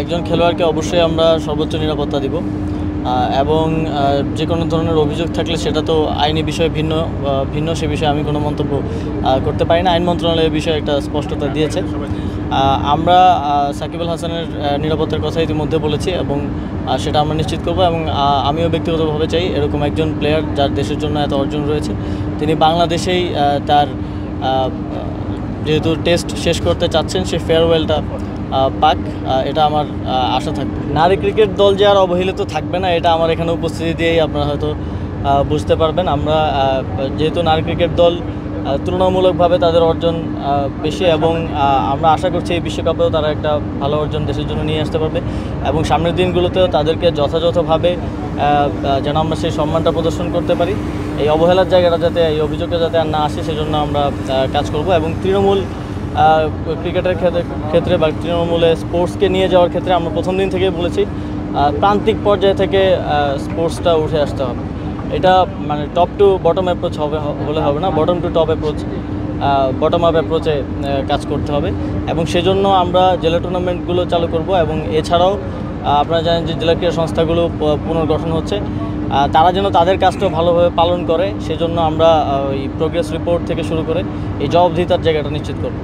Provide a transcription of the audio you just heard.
একজন খেলোয়াড়কে অবশ্যই আমরা সর্বোচ্চ নিরাপত্তা দিব এবং যে কোনো ধরনের অভিযোগ থাকলে সেটা তো আইনি বিষয়ে ভিন্ন সে বিষয়ে আমি কোনো মন্তব্য করতে পারি না। আইন মন্ত্রণালয় এই বিষয়ে একটা স্পষ্টতা দিয়েছে। আমরা সাকিব আল হাসানের নিরাপত্তার কথা ইতিমধ্যে বলেছি এবং সেটা আমরা নিশ্চিত করব এবং আমিও ব্যক্তিগতভাবে চাই এরকম একজন প্লেয়ার যার দেশের জন্য এত অর্জন রয়েছে তিনি বাংলাদেশেই তার যেহেতু টেস্ট শেষ করতে চাচ্ছেন সে ফেয়ারওয়েলটা পাক, এটা আমার আশা থাকবে। নারী ক্রিকেট দল যে আর অবহেলিত থাকবে না এটা আমার এখানে উপস্থিতি দিয়েই আপনারা হয়তো বুঝতে পারবেন। আমরা যেহেতু নারী ক্রিকেট দল তুলনামূলকভাবে তাদের অর্জন বেশি এবং আমরা আশা করছি এই বিশ্বকাপেও তারা একটা ভালো অর্জন দেশের জন্য নিয়ে আসতে পারবে এবং সামনের দিনগুলোতেও তাদেরকে যথাযথভাবে যেন আমরা সেই সম্মানটা প্রদর্শন করতে পারি। এই অবহেলার জায়গাটা যাতে এই অভিযোগটা যাতে আর না আসে সেজন্য আমরা কাজ করব এবং তৃণমূল ক্রিকেটের ক্ষেত্রে বা তৃণমূলে স্পোর্টসকে নিয়ে যাওয়ার ক্ষেত্রে আমরা প্রথম দিন থেকেই বলেছি প্রান্তিক পর্যায় থেকে স্পোর্টসটা উঠে আসতে হবে। এটা মানে টপ টু বটম অ্যাপ্রোচ হলে হবে না, bottom to top approach, bottom up অ্যাপ্রোচে কাজ করতে হবে এবং সেজন্য আমরা জেলা টুর্নামেন্টগুলো চালু করব এবং এছাড়াও আপনারা জানেন যে জেলা ক্রীড়া সংস্থাগুলো পুনর্গঠন হচ্ছে, তারা যেন তাদের কাজটাও ভালোভাবে পালন করে সেজন্য আমরা ওই প্রোগ্রেস রিপোর্ট থেকে শুরু করে এই জবাবদিহিতার জায়গাটা নিশ্চিত করব।